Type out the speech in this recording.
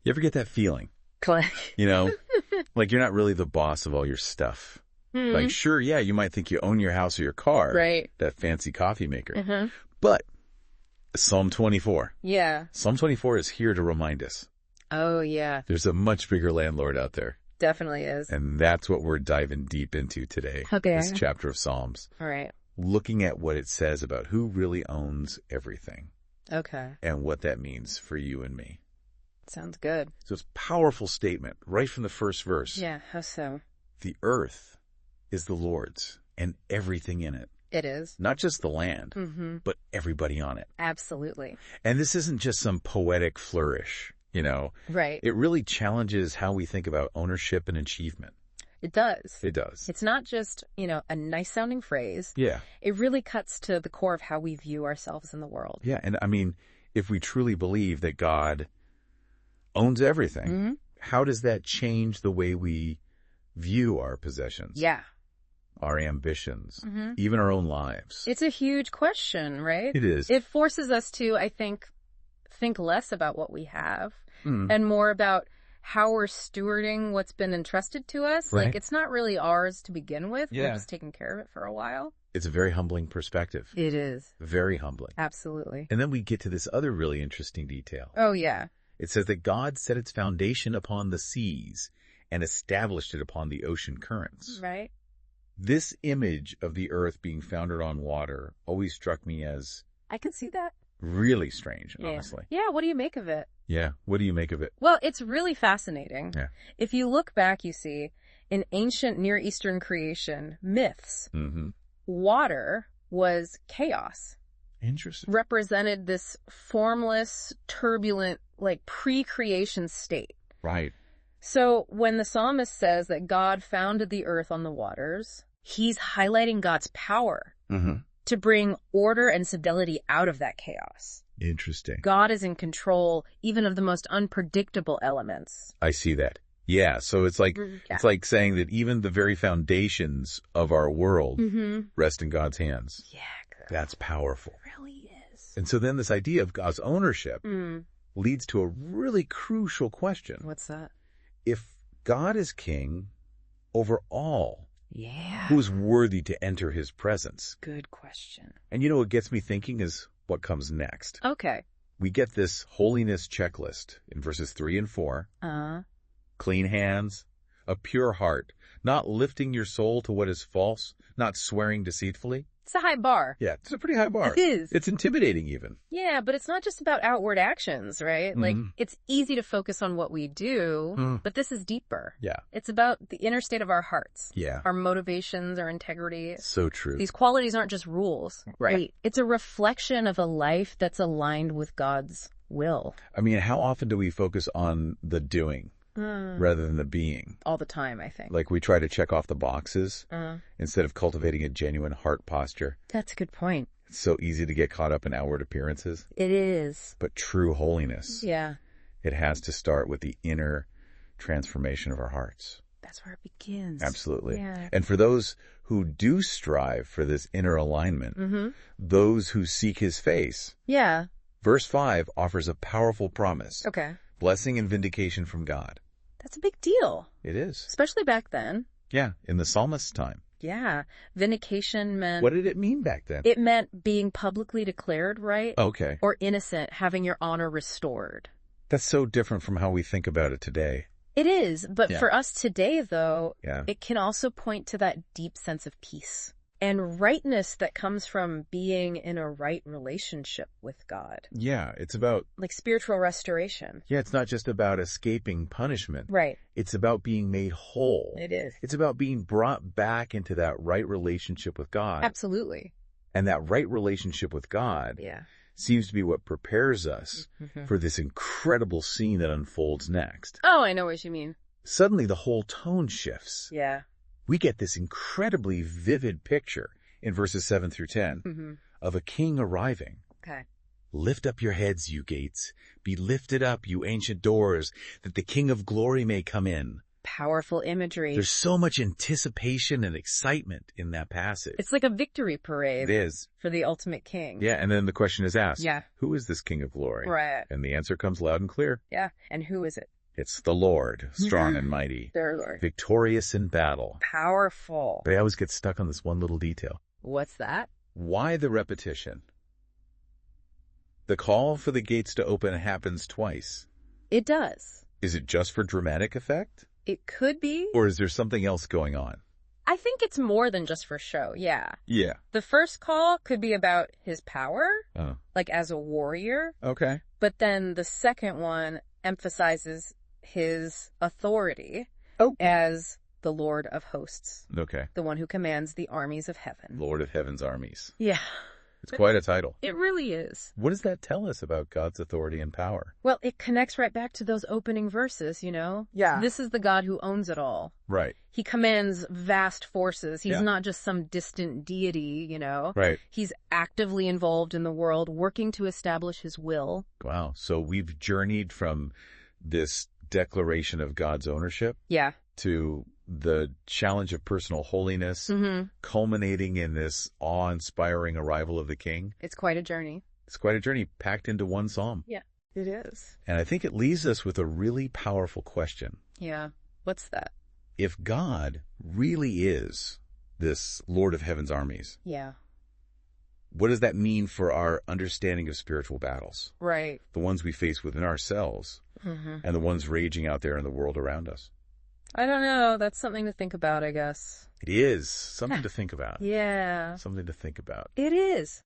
You ever get that feeling? Click. You know, like you're not really the boss of all your stuff. Like, sure, yeah, you might think you own your house or your car. Right. That fancy coffee maker. But Psalm 24. Yeah. Psalm 24 is here to remind us. Oh, yeah. There's a much bigger landlord out there. Definitely is. And that's what we're diving deep into today. Okay. This chapter of Psalms. All right. Looking at what it says about who really owns everything. Okay. And what that means for you and me. Sounds good. So it's a powerful statement right from the first verse. Yeah, how so? The earth is the Lord's and everything in it. It is. Not just the land, but everybody on it. Absolutely. And this isn't just some poetic flourish, you know. Right. It really challenges how we think about ownership and achievement. It does. It does. It's not just, a nice sounding phrase. Yeah. It really cuts to the core of how we view ourselves in the world. Yeah. And I mean, if we truly believe that God owns everything, how does that change the way we view our possessions? Yeah. Our ambitions, even our own lives. It's a huge question, right? It is. It forces us to, I think less about what we have and more about how we're stewarding what's been entrusted to us. Right. Like, it's not really ours to begin with. Yeah. We're just taking care of it for a while. It's a very humbling perspective. It is. Very humbling. Absolutely. And then we get to this other really interesting detail. Oh, yeah. It says that God set its foundation upon the seas and established it upon the ocean currents. Right. This image of the earth being founded on water always struck me as I can see that. really strange, honestly. Yeah, what do you make of it? Yeah. What do you make of it? Well, it's really fascinating. Yeah. If you look back, you see, in ancient Near Eastern creation myths, water was chaos. Interesting. Represented this formless, turbulent, like pre-creation state. Right. So when the psalmist says that God founded the earth on the waters, he's highlighting God's power to bring order and stability out of that chaos. Interesting. God is in control even of the most unpredictable elements. I see that. Yeah. So it's like, it's like saying that even the very foundations of our world rest in God's hands. Yeah, good. That's powerful. It really is. And so then this idea of God's ownership leads to a really crucial question. What's that? If God is king over all, Yeah. who's worthy to enter his presence? Good question. And what gets me thinking is what comes next. Okay. We get this holiness checklist in verses 3 and 4. Clean hands, a pure heart, not lifting your soul to what is false, not swearing deceitfully. It's a high bar. Yeah, it's a pretty high bar. It is. It's intimidating even. Yeah, but it's not just about outward actions, right? Like, it's easy to focus on what we do, but this is deeper. Yeah. It's about the inner state of our hearts. Yeah. Our motivations, our integrity. So true. These qualities aren't just rules. Right. It's a reflection of a life that's aligned with God's will. I mean, how often do we focus on the doing rather than the being? All the time, I think. Like we try to check off the boxes instead of cultivating a genuine heart posture. That's a good point. It's so easy to get caught up in outward appearances. It is. But true holiness, Yeah. it has to start with the inner transformation of our hearts. That's where it begins. Absolutely. Yeah. And for those who do strive for this inner alignment, those who seek his face, Yeah. verse 5 offers a powerful promise. Okay. Blessing and vindication from God. That's a big deal, It is. especially back then. Yeah, in the psalmist's time. Yeah. Vindication meant... What did it mean back then? It meant being publicly declared right Okay. or innocent, having your honor restored. That's so different from how we think about it today. It is, but Yeah. for us today, though, Yeah. it can also point to that deep sense of peace and rightness that comes from being in a right relationship with God, Yeah, it's about, like spiritual restoration. it's not just about escaping punishment. Right. It's about being made whole. It is. It's about being brought back into that right relationship with God. Absolutely. And that right relationship with God Yeah. seems to be what prepares us for this incredible scene that unfolds next. Oh, I know what you mean. Suddenly the whole tone shifts. Yeah. We get this incredibly vivid picture in verses 7 through 10 of a king arriving. Okay. Lift up your heads, you gates. Be lifted up, you ancient doors, that the King of glory may come in. powerful imagery. There's so much anticipation and excitement in that passage. It's like a victory parade. It is. For the ultimate king. Yeah, and then the question is asked. Yeah. Who is this King of Glory? Right. And the answer comes loud and clear. Yeah. And who is it? It's the Lord, strong and mighty. Their Lord. Victorious in battle. Powerful. But I always get stuck on this one little detail. What's that? Why the repetition? The call for the gates to open happens twice. It does. Is it just for dramatic effect? It could be. Or is there something else going on? I think it's more than just for show, yeah. Yeah. The first call could be about his power, Oh. like as a warrior. Okay. But then the second one emphasizes his authority as the Lord of hosts, Okay. the one who commands the armies of heaven. Lord of Heaven's armies. Yeah. It's quite a title. It really is. What does that tell us about God's authority and power? Well, it connects right back to those opening verses, you know? Yeah. This is the God who owns it all. Right. He commands vast forces. He's Yeah. not just some distant deity, you know? Right. He's actively involved in the world, working to establish his will. Wow. So we've journeyed from this declaration of God's ownership Yeah. to the challenge of personal holiness, culminating in this awe-inspiring arrival of the King. It's quite a journey. It's quite a journey packed into one psalm. Yeah, it is. And I think it leaves us with a really powerful question. Yeah. What's that? If God really is this Lord of Heaven's armies, Yeah. what does that mean for our understanding of spiritual battles? Right. The ones we face within ourselves and the ones raging out there in the world around us. I don't know. That's something to think about, I guess. It is something to think about. Yeah. Something to think about. It is.